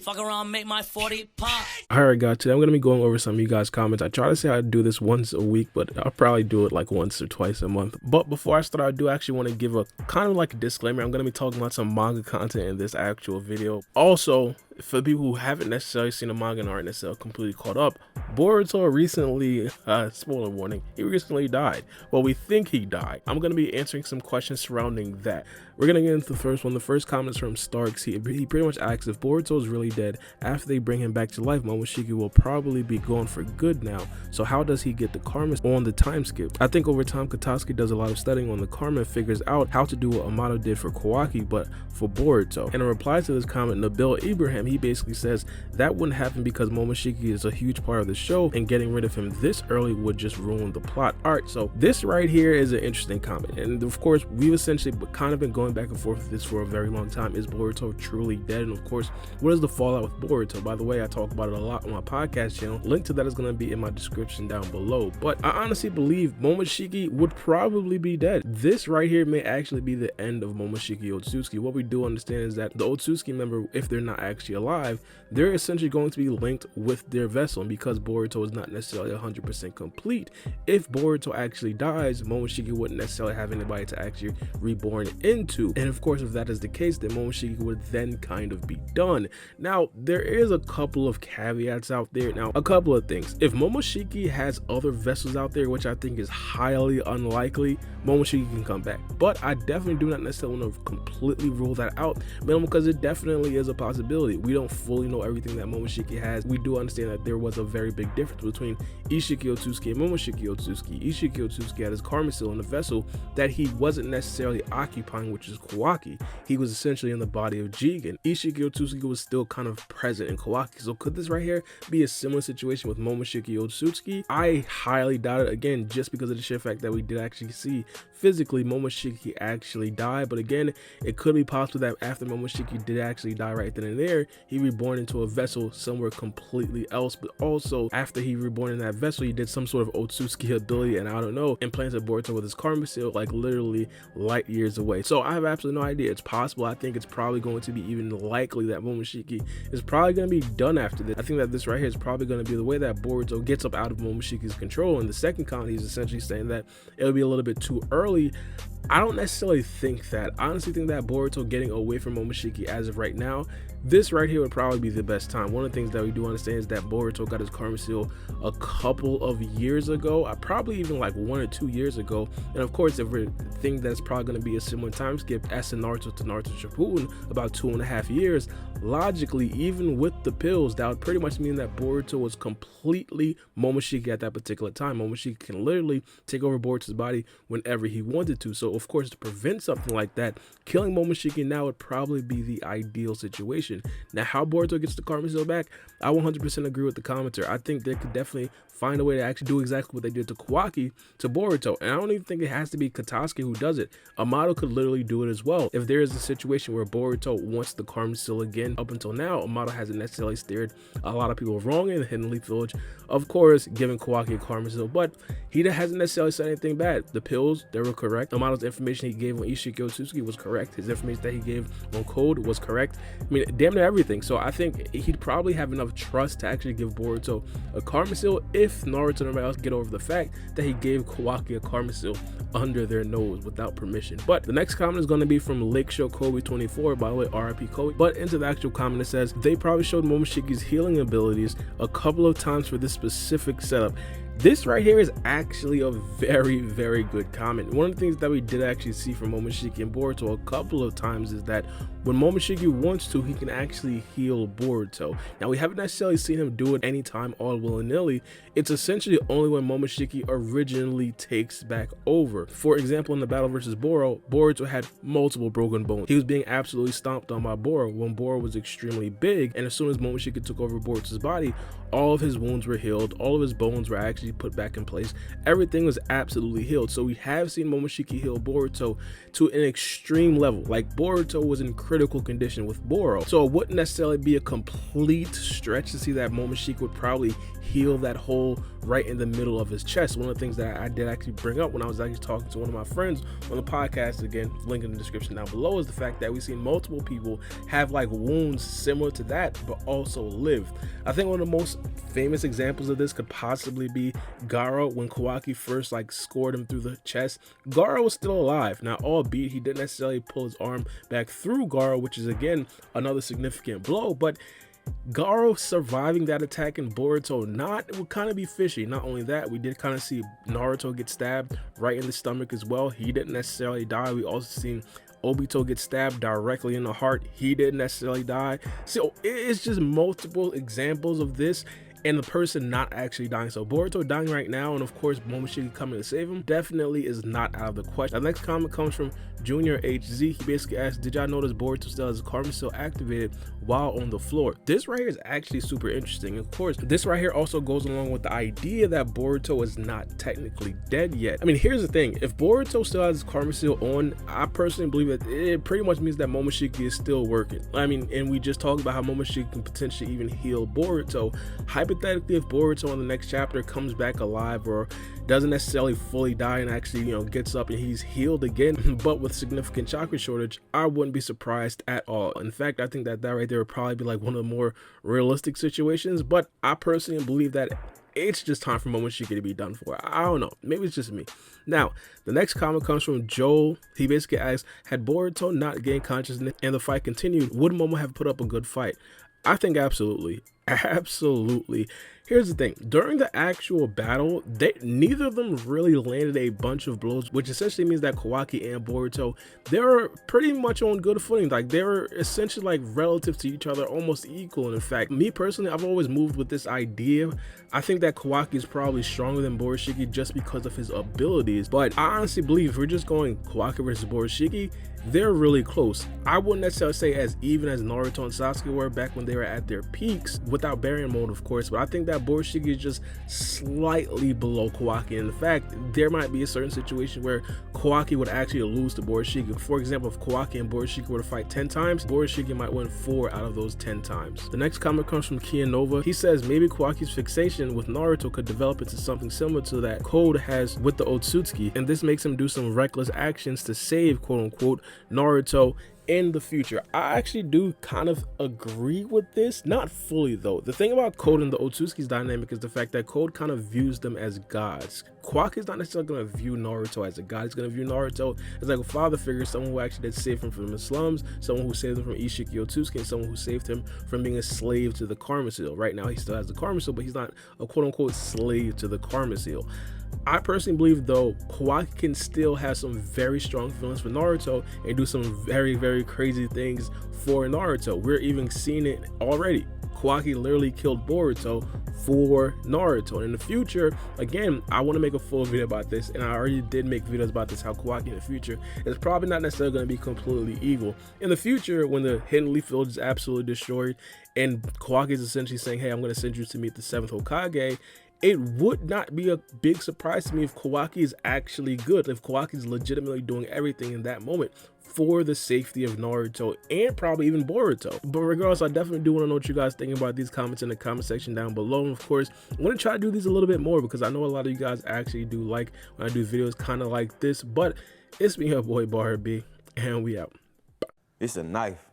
Fuck around, make my 40 pop. Alright guys, today I'm going to be going over some of you guys' comments. I try to say I'd do this once a week, but I'll probably do it like once or twice a month. But before I start, I do actually want to give a kind of like a disclaimer. I'm going to be talking about some manga content in this actual video. Also, for people who haven't necessarily seen the manga and aren't necessarily completely caught up, Boruto recently, spoiler warning, he recently died. Well, we think he died. I'm going to be answering some questions surrounding that. We're going to get into the first one. The first comment is from Starks. He pretty much asks, if Boruto is really dead, after they bring him back to life, Momoshiki will probably be gone for good now. So how does he get the karma on the time skip? I think over time, Katasuki does a lot of studying on the karma and figures out how to do what Amato did for Kawaki, but for Boruto. In a reply to this comment, Nabil Ibrahim, he basically says that wouldn't happen because Momoshiki is a huge part of the show, and getting rid of him this early would just ruin the plot. Alright, so this right here is an interesting comment, and of course we've essentially kind of been going back and forth with this for a very long time. Is Boruto truly dead? And of course, what is the fallout with Boruto? By the way, I talk about it a lot on my podcast channel. Link to that is going to be in my description down below. But I honestly believe Momoshiki would probably be dead. This right here may actually be the end of Momoshiki Otsutsuki. What we do understand is that the Otsutsuki member, if they're not actually alive, they're essentially going to be linked with their vessel. And because Boruto is not necessarily 100% complete, if Boruto actually dies, Momoshiki wouldn't necessarily have anybody to actually reborn into. And of course, if that is the case, then Momoshiki would then kind of be done. Now, there is a couple of caveats out there. Now, a couple of things. If Momoshiki has other vessels out there, which I think is highly unlikely, Momoshiki can come back. But I definitely do not necessarily want to completely rule that out, because it definitely is a possibility. We don't fully know everything that Momoshiki has. We do understand that there was a very big difference between Ishiki Otsutsuki and Momoshiki Otsutsuki. Ishiki Otsutsuki had his karma seal in a vessel that he wasn't necessarily occupying, which is Kawaki. He was essentially in the body of Jigen. Ishiki Otsutsuki was still kind of present in Kawaki. So could this right here be a similar situation with Momoshiki Otsutsuki? I highly doubt it, again, just because of the sheer fact that we did actually see physically Momoshiki actually die. But again, it could be possible that after Momoshiki did actually die right then and there, he reborn into a vessel somewhere completely else. But also, after he reborn in that vessel, he did some sort of Otsutsuki ability, and I don't know, implanted Boruto with his karma seal like literally light years away. So I have absolutely no idea. It's possible. I think it's probably going to be even likely that Momoshiki is probably going to be done after this. I think that this right here is probably going to be the way that Boruto gets up out of Momoshiki's control. And the second comment, he's essentially saying that it'll be a little bit too early. I don't necessarily think that. I honestly think that Boruto getting away from Momoshiki as of right now, this right here would probably be the best time. One of the things that we do understand is that Boruto got his karma seal a couple of years ago, probably even like 1 or 2 years ago. And of course, if we think that's probably going to be a similar time skip as in Naruto to Naruto Shippuden, about 2.5 years, logically, even with the pills, that would pretty much mean that Boruto was completely Momoshiki at that particular time. Momoshiki can literally take over Boruto's body whenever he wanted to. So of course, to prevent something like that, killing Momoshiki now would probably be the ideal situation. Now, how Boruto gets the karma seal back, I 100% agree with the commenter. I think they could definitely find a way to actually do exactly what they did to Kawaki to Boruto. And I don't even think it has to be Katasuki who does it. Amato could literally do it as well. If there is a situation where Boruto wants the karma seal again, up until now, Amato hasn't necessarily steered a lot of people wrong in the Hidden Leaf Village. Of course, giving Kawaki a karma seal, but he hasn't necessarily said anything bad. The pills, they were correct. Amato's information he gave on Ishiki Otsutsuki was correct. His information that he gave on Code was correct. I mean, damn near everything. So I think he'd probably have enough trust to actually give Boruto a karma seal if Naruto and everybody else get over the fact that he gave Kawaki a karma seal under their nose without permission. But the next comment is going to be from Lakeshore Kobe 24, by the way, RIP Kobe. But into the actual comment, it says they probably showed Momoshiki's healing abilities a couple of times for this specific setup. This right here is actually a very, very good comment. One of the things that we did actually see from Momoshiki and Boruto a couple of times is that when Momoshiki wants to, he can actually heal Boruto. Now, we haven't necessarily seen him do it anytime all willy-nilly. It's essentially only when Momoshiki originally takes back over. For example, in the battle versus Boro, Boruto had multiple broken bones. He was being absolutely stomped on by Boro when Boro was extremely big, and as soon as Momoshiki took over Boruto's body, all of his wounds were healed, all of his bones were actually actually put back in place. Everything was absolutely healed. So we have seen Momoshiki heal Boruto to an extreme level. Like, Boruto was in critical condition with Boro, so it wouldn't necessarily be a complete stretch to see that Momoshiki would probably heal that hole right in the middle of his chest. One of the things that I did actually bring up when I was actually talking to one of my friends on the podcast, again, link in the description down below, is the fact that we've seen multiple people have like wounds similar to that but also live. I think one of the most famous examples of this could possibly be Gaara. When Kawaki first like scored him through the chest, Gaara was still alive. Now, albeit he didn't necessarily pull his arm back through Gaara, which is again another significant blow, but Gaara surviving that attack in Boruto not, it would kind of be fishy. Not only that, we did kind of see Naruto get stabbed right in the stomach as well. He didn't necessarily die. We also seen Obito get stabbed directly in the heart. He didn't necessarily die. So it's just multiple examples of this and the person not actually dying. So Boruto dying right now, and of course Momoshiki coming to save him, definitely is not out of the question. The next comment comes from Junior HZ. He basically asked, did y'all notice Boruto still has his karma still activated while on the floor? This right here is actually super interesting. Of course, this right here also goes along with the idea that Boruto is not technically dead yet. I mean, here's the thing. If Boruto still has his karma seal on, I personally believe that it pretty much means that Momoshiki is still working. I mean, and we just talked about how Momoshiki can potentially even heal Boruto. Hypothetically, if Boruto in the next chapter comes back alive or doesn't necessarily fully die and actually, you know, gets up and he's healed again, but with significant chakra shortage, I wouldn't be surprised at all. In fact, I think that right there would probably be like one of the more realistic situations, but I personally believe that it's just time for Momoshiki to be done for. I don't know, maybe it's just me. Now, the next comment comes from Joel. He basically asks, had Boruto not gained consciousness and the fight continued, would Momo have put up a good fight? I think absolutely. Absolutely. Here's the thing, during the actual battle, neither of them really landed a bunch of blows, which essentially means that Kawaki and Boruto, they were pretty much on good footing. Like, they were essentially like relative to each other, almost equal. And in fact, me personally, I've always moved with this idea. I think that Kawaki is probably stronger than Momoshiki just because of his abilities, but I honestly believe if we're just going Kawaki versus Momoshiki, they're really close. I wouldn't necessarily say as even as Naruto and Sasuke were back when they were at their peaks, without Baryon mode of course, but I think that Momoshiki is just slightly below Kawaki. And in fact, there might be a certain situation where Kawaki would actually lose to Momoshiki. For example, if Kawaki and Momoshiki were to fight 10 times, Momoshiki might win 4 out of those 10 times. The next comment comes from Kianova. He says maybe Kawaki's fixation with Naruto could develop into something similar to that Code has with the Otsutsuki, and this makes him do some reckless actions to save quote unquote Naruto in the future. I actually do kind of agree with this, not fully though. The thing about Code and the Otsutsuki's dynamic is the fact that Code kind of views them as gods. Kawaki is not necessarily going to view Naruto as a god. He's going to view Naruto as like a father figure, someone who actually did save him from the slums, someone who saved him from Ishiki Otsutsuki, and someone who saved him from being a slave to the karma seal. Right now he still has the karma seal, but he's not a quote unquote slave to the karma seal. I personally believe though Kawaki can still have some very strong feelings for Naruto and do some very, very crazy things for Naruto. We're even seeing it already. Kawaki literally killed Boruto for Naruto. And in the future, again, I want to make a full video about this, and I already did make videos about this, how Kawaki in the future is probably not necessarily going to be completely evil. In the future, when the Hidden Leaf Village is absolutely destroyed and Kawaki is essentially saying, hey, I'm going to send you to meet the 7th Hokage, it would not be a big surprise to me if Kawaki is actually good, if Kawaki is legitimately doing everything in that moment for the safety of Naruto and probably even Boruto. But regardless, I definitely do want to know what you guys think about these comments in the comment section down below. And of course, I'm going to try to do these a little bit more because I know a lot of you guys actually do like when I do videos kind of like this. But it's me, your boy Barbie, and we out. It's a knife.